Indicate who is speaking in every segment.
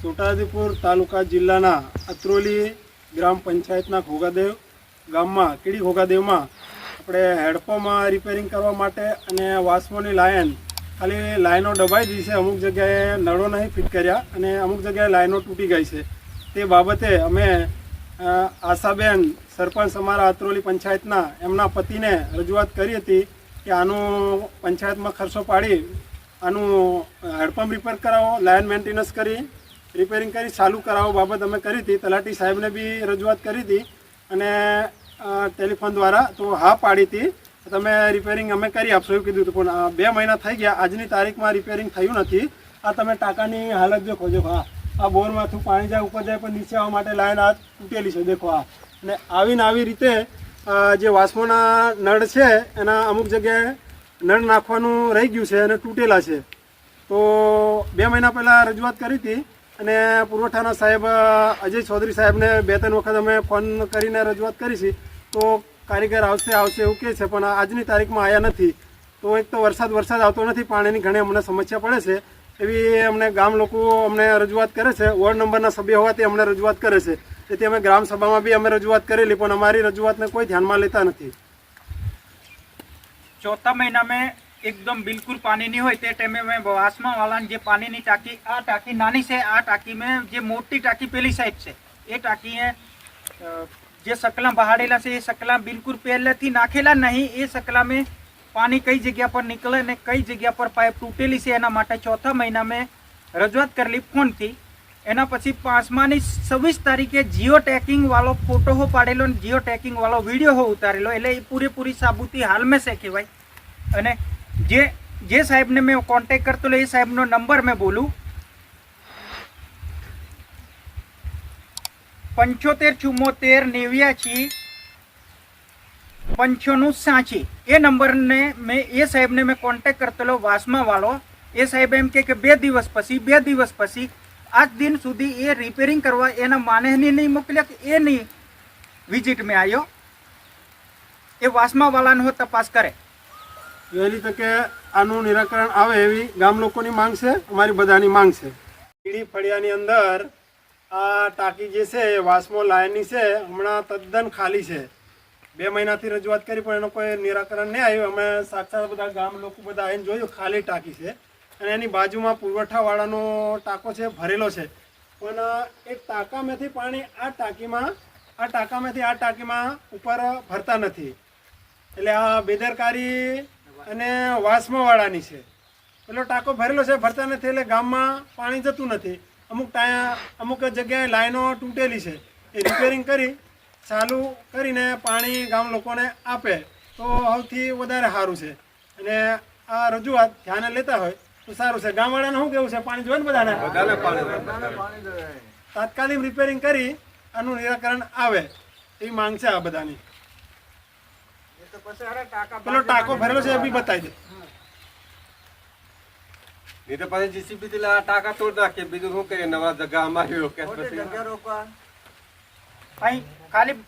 Speaker 1: છોટાઉદેપુર તાલુકા જિલ્લાના અત્રોલી ગ્રામ પંચાયતના ઘોઘાદેવ ગામમાં કીડી ઘોઘાદેવમાં આપણે હેડપંપ રિપેરિંગ કરવા માટે અને વાસ્મોની લાઈન ખાલી લાઈનો દબાઈ ગઈ છે, અમુક જગ્યાએ નળો નહીં ફિટ કર્યા અને અમુક જગ્યાએ લાઈનો તૂટી ગઈ છે. તે બાબતે અમે આશાબેન સરપંચ અમારા અત્રોલી પંચાયતના એમના પતિને રજૂઆત કરી હતી કે આનું પંચાયતમાં ખર્ચો પાડી આનું હેડપંપ રિપેર કરાવો, લાઈન મેન્ટેનન્સ કરી રિપેરિંગ કરી ચાલુ કરાવો બાબત અમે કરી હતી. તલાટી સાહેબને બી રજૂઆત કરી હતી અને ટેલિફોન દ્વારા તો હા પાડી હતી, તમે રિપેરિંગ અમે કરી આપશો એવું કીધું હતું. પણ 2 મહિના થઈ ગયા, આજની તારીખમાં રિપેરિંગ થયું નથી. આ તમે ટાંકાની હાલત દેખો, દેખો આ બોરમાંથી પાણી જાય ઉપર જાય પણ નીચે આવવા માટે લાઈન આ તૂટેલી છે, દેખો આ. અને આવી રીતે જે વાસ્મોના નળ છે એના અમુક જગ્યાએ નળ નાખવાનું રહી ગયું છે અને તૂટેલા છે. તો 2 મહિના પહેલાં રજૂઆત કરી હતી અને પુરવઠાના સાહેબ અજય ચૌધરી સાહેબને 2-3 વખત અમે ફોન કરીને રજૂઆત કરી છે. તો કારીગર આવશે એવું કહે છે, પણ આજની તારીખમાં આવ્યા નથી. તો એક તો વરસાદ આવતો નથી, પાણીની ઘણી અમને સમસ્યા પડે છે એવી અમને ગામ લોકો અમને રજૂઆત કરે છે. વોર્ડ નંબરના સભ્ય હોવાથી અમને રજૂઆત કરે છે, તેથી અમે ગ્રામ સભામાં બી અમે રજૂઆત કરેલી, પણ અમારી રજૂઆતને કોઈ ધ્યાનમાં લેતા નથી.
Speaker 2: चौथा महीना में एकदम बिल्कुल पानी नहीं होते टाइम में वासमा वाला जे पानी नहीं टाकी आ टाकी नानी से आ टाकी में जे मोटी टाकी पेली साइड से ये टाकी है जे सकला बहाड़ेला से ये सकला बिल्कुल पहले थी नाखेला नहीं, ये सकला में पानी कई जगह पर निकले ने कई जगह पर पाइप तूटेली से एना माटे चौथा महीना में रजूआत करेली फोन थी. एना पछी 5मानी 26 तारीखे जियो टैगिंग वालो फोटो हो पाड़ेलो ने जियो टैगिंग वालो वीडियो हो उतारेलो, એટલે પૂરેપૂરી સાબુતી હાલ में से कहेवाय. અને જે સાહેબને મેં કોન્ટેક્ટ કરતો એ સાહેબનો નંબર મેં બોલું 75 74 89 95 એ નંબરને મેં એ સાહેબને મેં કોન્ટેક્ટ કરતો વાસમા વાળો. એ સાહેબ એમ કે 2 દિવસ પછી આજ દિન સુધી એ રિપેરિંગ કરવા એના માણસને નહીં મોકલ્યા કે એ નહીં વિઝિટ મેં આવ્યો. એ વાસમા વાળાનો તપાસ કરે,
Speaker 1: વહેલી તકે આનું નિરાકરણ આવે એવી ગામ લોકોની માંગ છે, અમારી બધાની માંગ છે. કીડી ફળિયાની અંદર આ ટાંકી જે છે એ વાસ્મો લાઈનની છે, હમણાં તદ્દન ખાલી છે. 2 મહિનાથી રજૂઆત કરી પણ એનો કોઈ નિરાકરણ નહીં આવ્યું. અમે સાક્ષાત બધા ગામ લોકો બધા આવીને જોયું, ખાલી ટાંકી છે અને એની બાજુમાં પુરવઠાવાળાનો ટાંકો છે, ભરેલો છે. પણ એક ટાંકામાંથી પાણી આ ટાંકીમાં ઉપર ભરતા નથી. એટલે આ બેદરકારી અને વાસ્માવાળાની છે. પેલો ટાંકો ભરેલો છે, ભરતા નથી, એટલે ગામમાં પાણી જતું નથી. અમુક જગ્યાએ લાઈનો તૂટેલી છે, એ રિપેરિંગ કરી ચાલુ કરીને પાણી ગામ લોકોને આપે તો સૌથી વધારે સારું છે. અને આ રજૂઆત ધ્યાને લેતા હોય તો સારું છે. ગામવાળાને શું કેવું છે? પાણી જોઈએ ને બધાને, તાત્કાલિક રિપેરિંગ કરી આનું નિરાકરણ આવે એવી માંગ છે આ બધાની. પેલો ટાંકો ભરેલો છે એ બી બતાવી દે.
Speaker 3: નહીં તો પછી જીસીબી થી ટાંકા તોડ નાખીએ, બીજું શું કરીએ? નવા જગ્યા અમારી
Speaker 2: અહીં ખાલી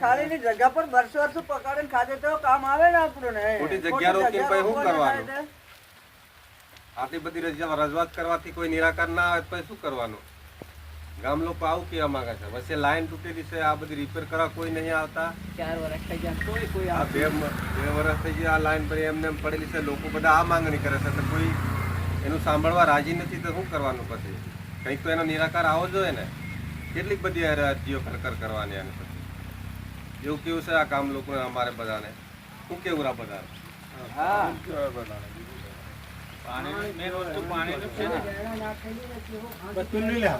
Speaker 4: ખાલી ની જગ્યા પર વર્ષો પકડીને ખાધે તો કામ આવે ને આપણું ને.
Speaker 3: ખોટી જગ્યા રોકી પછી શું કરવાનું? આટલી બધી રજૂઆત કરવાથી કોઈ નિરાકરણ ના આવે પછી શું કરવાનું? ગામ લોકો આવું કેવા માંગે છે, વચ્ચે લાઈન તૂટેલી છે, આ બધી રિપેર કરવા કોઈ નહીં આવતા.
Speaker 4: 4 વર્ષ થઈ ગયા, કોઈ
Speaker 3: આ 2 વર્ષ થઈ ગયા આ લાઈન પર એમને પડેલી છે. લોકો બધા આ માંગણી કરે છે તો કોઈ એનું સાંભળવા રાજી નથી. તો શું કરવાનું? પછી કંઈક તો એનો નિરાકાર આવો જોઈએ ને. કેટલીક બધી અરજીઓ ખરખર કરવાની આને પછી એવું કેવું છે આ ગામ લોકો અમારે બધાને શું કેવું આ બધા?
Speaker 2: પાણી મેન વસ્તુ પાણીનું છે ને,
Speaker 1: બધું લઈ લે.